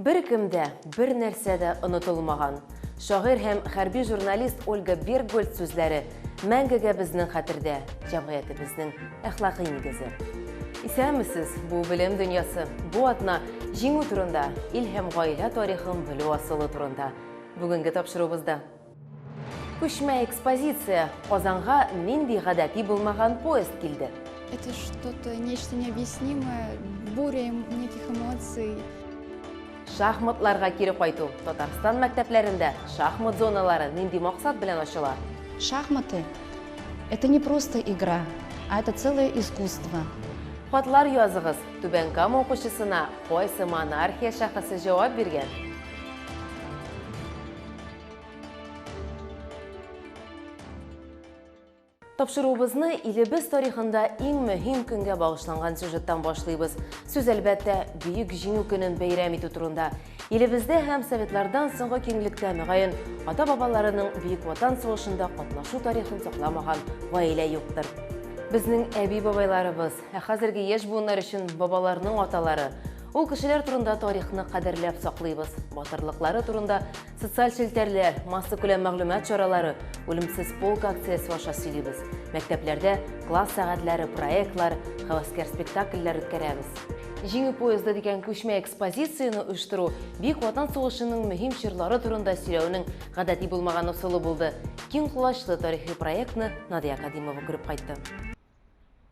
Бір кімді, бір нәрсәді ұнытылмаған. Шағир һәм хәрби журналист Ольга Бергольд сүзләре мәңгегә безнең хәтердә, җәмгыятебезнең әхлакый нигезе. Исәнмесез, бу белем дөньясы, бу атна җиңү турында, ил һәм гаилә тарихын белү асылы турында. Бүгенге тапшыруыбызда. Күчмә экспозиция Казанга нинди гадәти булмаган поезд килде. Это что-то, нечто необъяснимое, буря неких эмоций. Шахматларга кире кайту. Татарстан мәктәпләрендә шахмат зоналары нинди максат белән ачыла? Шахматы – это не просто игра, а это целое искусство. Хатлар языгыз. Түбән Кама укучысына кайсы монархия шәхесе җавап биргән? Тапшыруыбызны илебез тарихында иң мөһим көнгә багышланган сюжеттан башлыйбыз. Сүз әлбәттә бөек җиңү көнен бәйрәм итү турында. Илебездә һәм советлардан соңгы киңлектә мөгаен ата-бабаларының Бөек Ватан сугышында катнашу тарихын сакламаган гаилә юктыр. Безнең әби-бабайларыбыз, хәзерге яшь буыннар өчен бабаларның аталары. Ул кешеләр турында тарихны кадерләп саклыйбыз. Батырлыклары турында социаль челтәрләр, масса күләм мәгълүмат чаралары, үлемсез полк акциясе аша сөйлибез. Мәктәпләрдә класс сәгатьләре, проектлар, хәвәскәр спектакльләр үткәрәбез. Җиңү поезды дигән күчмә экспозицияны оештыру Бөек Ватан сугышының мөһим чорлары турында сөйләүнең гадәти булмаган усулы булды. Киң кулачлы тарихи проектны Надия Кадимова күреп кайтты.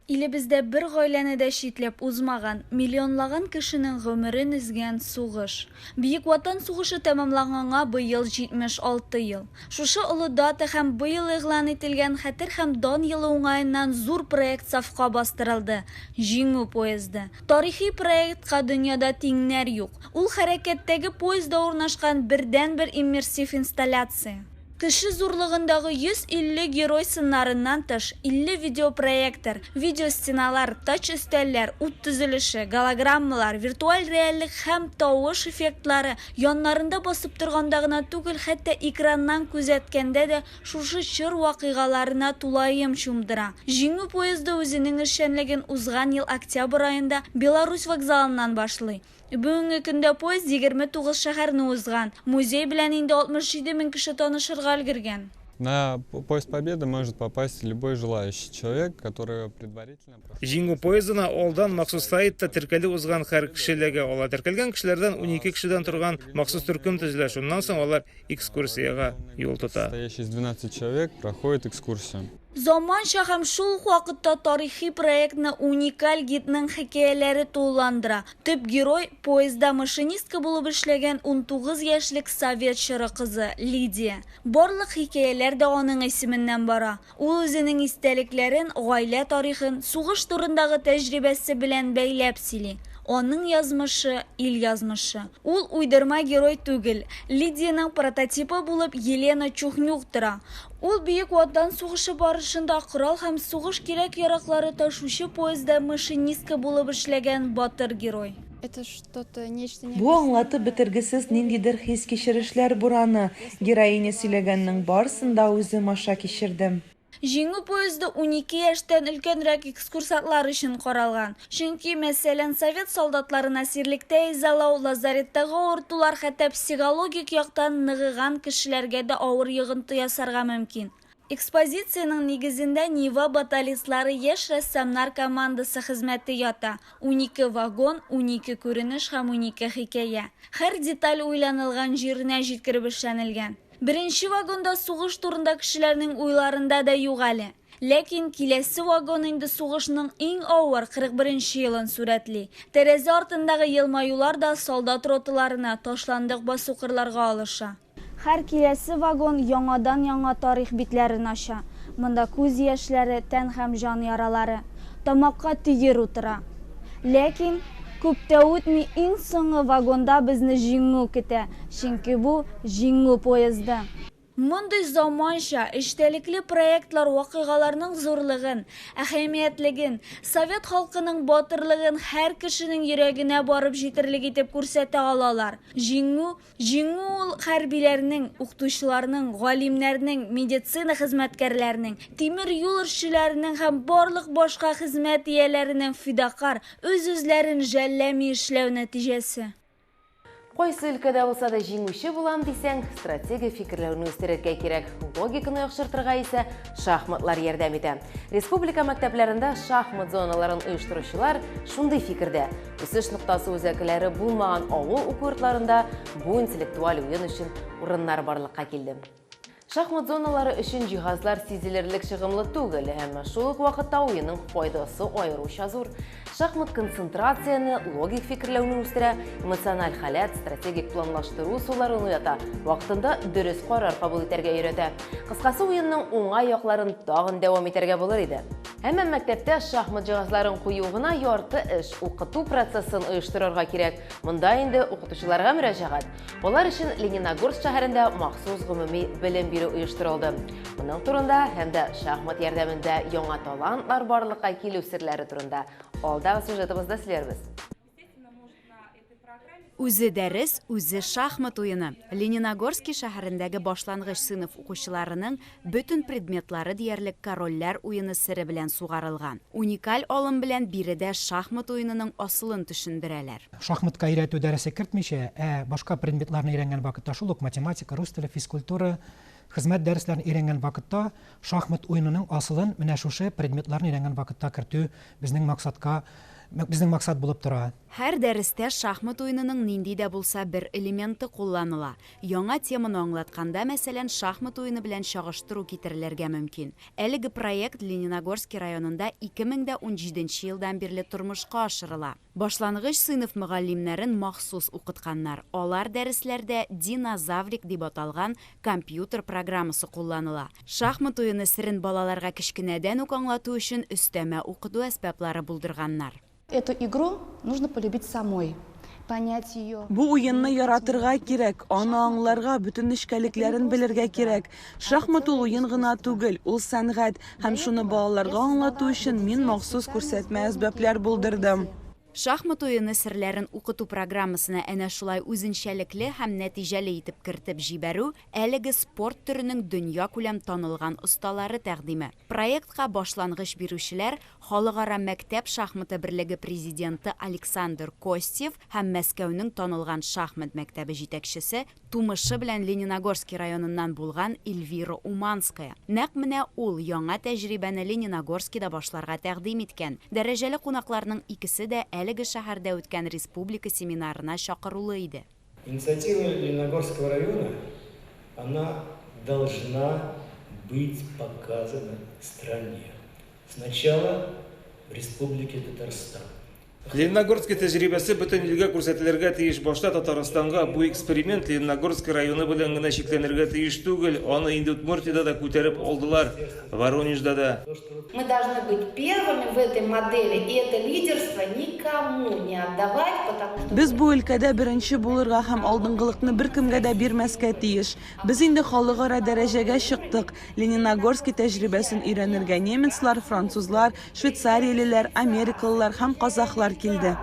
Илебездә бер гаиләне дә читләп узмаган, миллионлаган кешенең гомерен изгән сугыш. Бөек Ватан сугышы тәмамланганга быел 76 ел. Шушы олы дата һәм быел игълан ителгән Хәтер һәм дан елы уңаеннан зур проект сафка бастырылды. Җиңү поезды. Тарихи проектка дөньяда тиңнәр юк. Ул хәрәкәттәге поездда урнашкан бердән-бер иммерсив инсталляция. Кеше зурлыгындагы 150 герой сыннарыннан тыш 50 видеопроектор, видеостеналар, тач өстәлләр, ут төзелеше, голограммалар, виртуаль реальлек һәм тавыш эффектлары яннарында басып торганда гына түгел, хәтта экраннан күзәткәндә дә шушы чор вакыйгаларына тулаем чумдыра. Җиңү поезды үзенең эшчәнлеген узган ел октябрь аенда Беларусь вокзалыннан башлый. Бүгенге көндә поезд 29 шәһәрне узган. Музей белән инде 67 мең кеше танышырга өлгергән. На поезд Победы может попасть любой желающий человек, который предварительно... Җиңү поездына алдан махсус сайтта теркәле узган һәр кешеләргә ала. Теркәлгән кешеләрдән 12 кешедән торган махсус төркем төзелә. Шуннан соң алар экскурсияга юл тота. Состоящий из 12 человек проходит экскурсию. Заманча һәм шул ук вакытта тарихи проектны уникаль гидның хикәяләре тулыландыра. Төп герой поездда машинистка булып эшләгән 19 яшьлек совет чоры кызы Лидия. Барлык хикәяләр дә аның исеменнән бара. Ул үзенең истәлекләрен, гаилә тарихын, сугыш турындагы тәҗрибәсе белән бәйләп сөйли. Аның язмышы ил язмышы. Ул уйдырма герой түгел. Лидияның прототипы булып Елена Чухнюк тора. Ул Бөек Ватан сугышы барышында корал һәм сугыш кирәк-яраклары ташучы поездда машинистка булып эшләгән батыр герой. Это что-то, нечто Бу аңлатып бетергесез ниндидер хис кичерешләр бураны. Героиня сөйләгәннең барысында үзем аша кичердем. Җиңү поезды 12 яшьтән өлкәнрәк экскурсантлар өчен каралган. Чөнки, мәсәлән, совет солдатларына сирлектә изалау, лазареттагы авыртулар, хәтта психологик яктан ныгыган кешеләргә дә авыр йогынты ясарга мөмкин. Экспозицияның нигезендә Нива баталистлары яшь рәссамнар командасы хезмәте ята. 12 вагон, 12 күренеш һәм 12 хикәя. Һәр деталь уйланылган җиренә җиткереп эшләнелгән. Беренче вагонда сугыш турында кешеләрнең уйларында да юк әле. Ләкин киләсе вагон инде сугышның иң авыр 41-нче елын сурәтли. Тәрәзә артындагы елмаюлар да солдат роталарына, ташландык басукырларга алыша. Һәр киләсе вагон яңадан-яңа тарих битләрен ача. Монда күз яшьләре, тән һәм җан яралары, тамакка тигер утыра. Ләкин күптә үтми иң соңгы вагонда безне җиңү көтә, чөнки бу җиңү поезды. Мондый заманча, эчтәлекле проектлар вакыйгаларның зурлыгын, әһәмиятлеген, совет халкының батырлыгын һәр кешенең йөрәгенә барып җитерлек итеп күрсәтә алалар. Җиңү ул хәрбиләрнең, укытучыларның, галимнәрнең, медицина хезмәткәрләренең, тимер юл эшчеләренең һәм барлык башка хезмәт ияләренең фидакар, үз-үзләрен жәлләми эшләү нәтиҗәсе. Қойсы өлкәдә булса да җиңүче булам дисәң, стратегия фикерләүне үстерергә кирәк. Логиканы яхшыртырга исә шахматлар ярдәм итә. Республика мәктәпләрендә шахмат зоналарын оештыручылар шундый фикердә. Үсеш ноктасы үзәкләре булмаган авыл уку йортларында бу интеллектуаль уен өчен урыннар барлыкка килде. Шахмат зоналары өчен җиһазлар сизелерлек чыгымлы түгел, әмма шул ук вакытта уенның файдасы аеруча зур. Шахмат концентрацияны, логик фикерләүне үстерә, эмоциональ халәт, стратегик планлаштыру суларын уята, вакытында дөрес карар кабул итәргә өйрәтә. Кыскасы, уенның уңай якларын тагын дәвам итәргә булыр иде. Әмма мәктәптә шахмат җиһазларын кую гына ярты эш, укыту процессын оештырырга кирәк. Монда инде укытучыларга мөрәҗәгать. Алар өчен Лениногорск шәһәрендә махсус гомуми белем бирү оештырылды. Моның турында һәм дә шахмат ярдәмендә яңа талантлар барлыкка килү серләре турында алдагы сюжетыбызда сөйләрбез. Үзе дәрес, үзе шахмат уены. Лениногорск шәһәрендәге башлангыч сыйныф укучыларының бөтен предметлары диярлек корольләр уены сире белән сугарылган. Уникаль алым белән биредә шахмат уенының асылын төшендерәләр. Шахматка өйрәтү дәресе кертмичә, башка предметларны өйрәнгән вакытта, шул ук математика, рус теле, физкультура, хезмәт дәресләрен өйрәнгән вакытта шахмат уенының асылын менә шушы предметларны өйрәнгән вакытта кертү безнең максат булып тора. Һәр дәрестә шахмат уенының нинди дә булса бер элементы кулланыла. Яңа теманы аңлатканда, мәсәлән, шахмат уены белән чагыштыру китерелергә мөмкин. Әлеге проект Лениногорск районында 2017 елдан бирле тормышка ашырыла. Башлангыч сыйныф мөгаллимнәрен махсус укытканнар. Алар дәресләрдә динозаврик дип аталган компьютер программасы кулланыла. Шахмат уены сирен балаларга кичкенәдән үк аңлату өчен өстәмә укыту әсбаплары булдырганнар. Эту игру нужно полюбить самой, понять ее. Бу уенны яратырга кирәк, аны аңларга, бүтән нечкәлекләрен белергә кирәк. Шахмат ул уен гына түгел, ул сәнгать, һәм шуны балаларга аңлату өчен мин махсус күрсәтмә әсбаплар булдырдым. Шахмат уены серләрен укыту программасына әнә шулай үзенчәлекле һәм нәтиҗәле итеп кертеп җибәрү әлеге спорт төренең дөнья күләм танылган осталары тәкъдиме. Проектка башлангыч бирүчеләр Халыкара мәктәп шахматы берлеге президенты Александр Костев һәм Мәскәүнең танылган шахмат мәктәбе җитәкчесе, тумышы белән Лениногорск районыннан булган Эльвира Уманская. Нәкъ менә ул яңа тәҗрибәне Лениногорскида башларга тәкъдим иткән. Дәрәҗәле кунакларның икесе дә әлеге шәһәрдә үткән республика семинарына чакырылы иде. Инициатива Лениногорского района, она должна быть показана стране. Сначала в Республике Татарстан. Лениногорск тәҗрибәсе бөтен илгә күрсәтелергә тиеш. Башта Татарстанга бу эксперимент Лениногорск районы белән генә чикләнергә тиеш түгел. Аны инде Удмуртиядә да күтәреп алдылар, Воронежда да. Мы должны быть первыми в этой модели, и это лидерство никому не отдавать, потому что... Без бу өлкәдә беренче булырга һәм алдынгылыкны беркемгә дә бирмәскә тиеш. Без инде халыкара дәрәҗәгә чыктык. Лениногорск тәҗрибәсен өйрәнергә немецлар, французлар, швейцариялеләр, америкалылар һәм казахлар килде.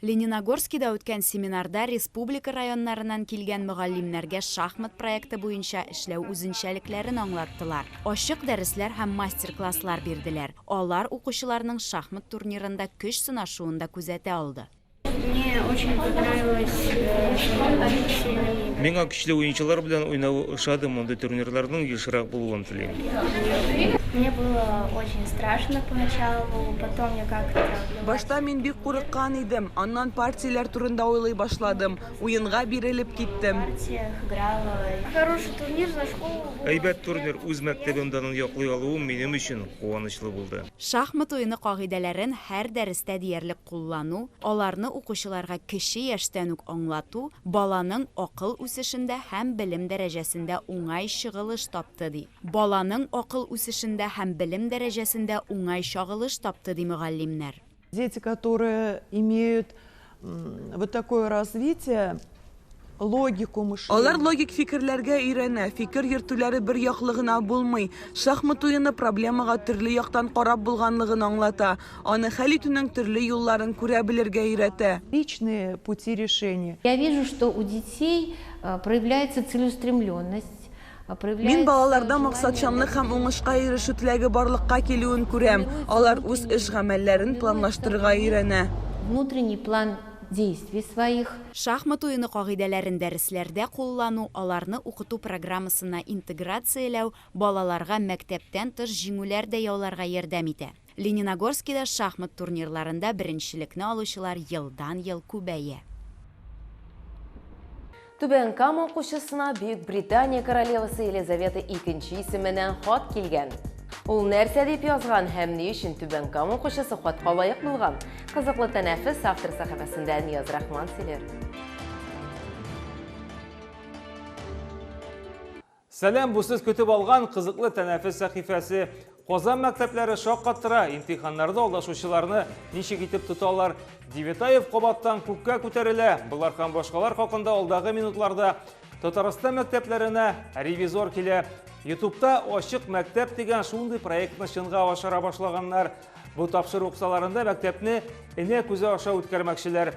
Лениногорскида үткән семинарда республика районнарынан килгән мөгаллимнәргә шахмат проекты буенча эшләү үзенчәлекләрен аңлаттылар. Ачык дәресләр һәм мастер-класслар бирделәр. Алар укучыларның шахмат турнирында көч сынашуында күзәтә алды. Мне очень понравилось Миңа көчле уенчылар белән уйнау ошады, монда турнирларның ешрак булуын телим. Мне было очень страшно поначалу, потом я как-то... Башта мин бик курыккан идем, аннан партияләр турында уйлый башладым, уенга бирелеп киттем. Хороший турнир за школу. Әйбәт турнир үз мәктәбемдән яклый алуым минем өчен куанычлы булды. Шахмат уены кагыйдәләрен һәр дәрестә диярлек куллану, аларны укучыларга кече яшьтән үк аңлату, баланың акыл үсешендә һәм белем дәрәҗәсендә уңай чыгылыш тапты ди. Баланың акыл үсешендә һәм белем дәрәҗәсендә уңай чагылыш тапты ди мөгаллимнәр. Дети, которые имеют вот такое развитие, логику мышления. Алар логик фикерләргә өйрәнә, фикер йөртүләре бер яклы гына булмый. Шахмат уены проблемага төрле яктан карап булганлыгын аңлата. Аны хәл итүнең төрле юлларын күрә белергә өйрәтә. Личные пути решения. Я вижу, что у детей проявляется целеустремленность. Мин балаларда максатчанлык һәм уңышка ирешү теләге барлыкка килүен күрәм. Алар үз эш гамәлләрен планлаштырырга өйрәнә. Внутренний план действий своих. Шахмат уйыны кагыйдәләрен дәресләрдә куллану, аларны укыту программасына интеграцияләү балаларга мәктәптән тыш җиңүләр дә яуларга ярдәм итә. Лениногорскида шахмат турнирларында беренчелекне алучылар елдан-ел күбәя. Түбән Кама укучысына Бөек Британия королевасы Елизавета II исеменнән хат килгән. Ул нәрсә дип язган һәм ни өчен Түбән Кама укучысы хатка лаек булган? Кызыклы тәнәфес автор сәхифәсендә Нияз Рахман сөйләр. Сәлам, бу сез көтеп алган кызыклы тәнәфес сәхифәсе. Казан мәктәпләре шаккаттыра, имтиханнарда алдашучыларны ничек итеп тоталар. Девятаев кабаттан күккә күтәрелә. Булар һәм башкалар хакында алдагы минутларда Татарстан мәктәпләренә ревизор килә. YouTube'та Ачык мәктәп дигән шундый проектны чынга ашыра башлаганнар. Бу тапшыру уксаларында мәктәпне энә күзе аша үткәрмәкчеләр.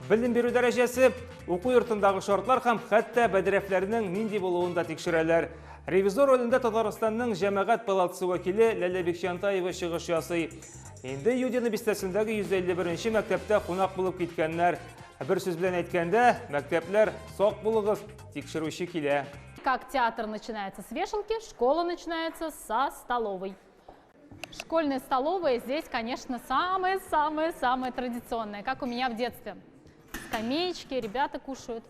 Белем бирү дәрәҗәсе, уку йортындагы шартлар һәм хәтта бәдрәфләрнең нинди булуын да тикшерәләр. Ревизор ролендә Татарстанның җәмәгать палатасы вәкиле Ләлә Бекчантаева чыгыш ясый. Инде Юдина бистәсендәге 151-нче мәктәптә кунак булып киткәннәр. Бер сүз белән әйткәндә, мәктәпләр сак булыгыз, тикшерүче килә. Как театр начинается с вешалки, школа начинается со столовой. Школьная столовая здесь, конечно, самая традиционная, как у меня в детстве. Скамеечки, ребята кушают,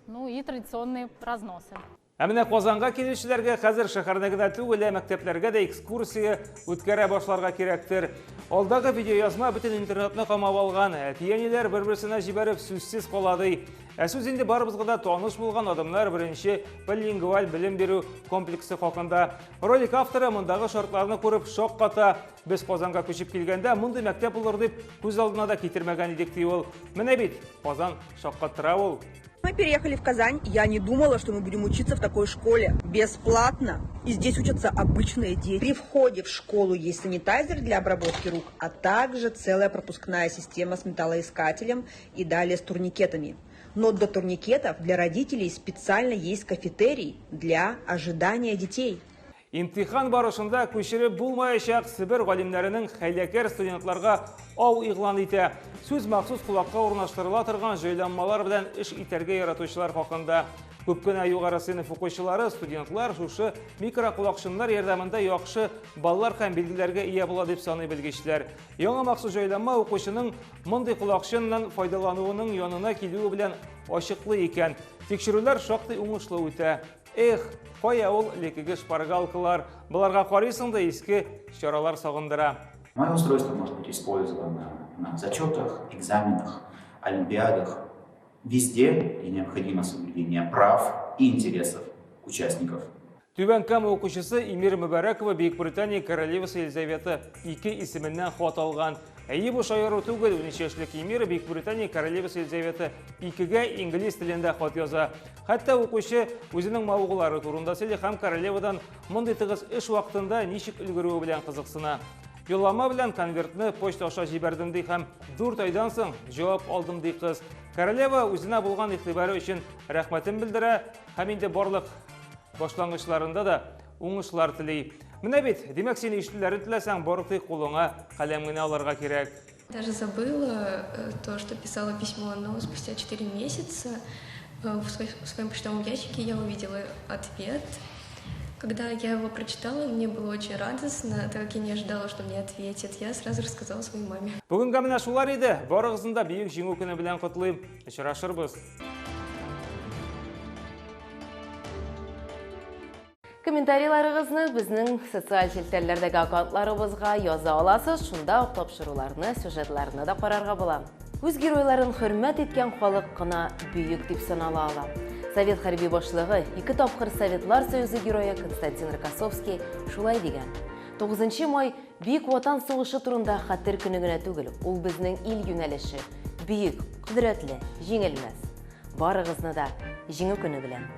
ну и традиционные разносы. Әмінә Казанга килүчеләргә хәзер шәһәрдә генә түгел, мәктәпләргә дә экскурсия үткәрә башларга кирәктер. Алдагы видеоязма бөтен интернетны камап алган. Әти-әниләр бер-берсенә җибәреп сүзсез калады. Сүз инде барыбызга да таныш булган адамнар беренче билингваль белем бирү комплексы хакында. Ролик авторы мондагы шартларны күреп шок ката. Без Казанга күчеп килгәндә мондый мәктәп булыр дип күз алдына да китергән идек ди ул. Менә бит Казан шаккаттыра ул. Мы переехали в Казань, я не думала, что мы будем учиться в такой школе бесплатно. И здесь учатся обычные дети. При входе в школу есть санитайзер для обработки рук, а также целая пропускная система с металлоискателем и далее с турникетами. Но до турникетов для родителей специально есть кафетерий для ожидания детей. Имтихан барышында күчереп булмаячак Себер галимнәренең хәйләкәр студентларга ау игълан итә. Сүз махсус кулакка урнаштырыла торган җайланмалар белән эш итәргә яратучылар хакында. Күп кенә югары сыйныф укучылары, студентлар шушы микрокулакчыннар ярдәмендә яхшы баллар һәм билгеләргә ия була дип саный белгечләр. Яңа махсус җайланма укучының мондый кулакчыннан файдалануының янына килүе белән ачыклы икән. Тикшерүләр шактый уңышлы үтә. Эх, кая ул лекеге шпаргалкалар, буларга карыйсың да иске чаралар сагындыра. Мое устройство может быть использовано на зачетах, экзаменах, олимпиадах, везде, где необходимо соблюдение прав и интересов участников. Түбән Кама укучысы Эмир Мөбәрәкова Бөекбритания королевасы Елизавета II исеменнән хат алган. Әйе, бу шаяру түгел, 13 яшьлек Эмир Бөекбритания королевасы Елизавета II-гә инглиз телендә хат яза. Хәтта укучы үзенең мавыгылары турында сөйли һәм королевадан мондый тыгыз эш вакытында ничек өлгерүе белән кызыксына. Юллама белән конвертны почта аша җибәрдем ди һәм 4 айдан соң җавап алдым ди кыз. Королева үзенә булган игътибары өчен рәхмәтен белдерә һәм инде барлык башлангычларында да уңышлар тели. Менә бит, димәк син иштеләрен теләсәң, барыкты кулыңа каләм генә алырга кирәк. Даже забыла то, что писала письмо, но спустя 4 месяца в своем почтовом ящике я увидела ответ. Когда я его прочитала, мне было очень радостно, так как я не ожидала, что мне ответят. Я сразу рассказала своей маме. Бүгенге менә шулар иде. Барыгызны да бөек җиңү көне белән котлыйм. Очрашырбыз. Комментарийларыгызны безнең социаль селтәрләрдәге аккаунтларыбызга яза аласыз, шунда ук тапшыруларны, сюжетларны да карарга була. Үз геройларын хөрмәт иткән халык кына бөек дип санала ала. Совет хәрби башлыгы 2 тапкыр Советлар Союзы герое Константин Рокоссовский шулай дигән. 9 май Бөек Ватан сугышы турында хәтер көне генә түгел, ул безнең ил юнәлеше, бөек, кодрәтле, җиңелмәс. Барыгызны да җиңү көне белән.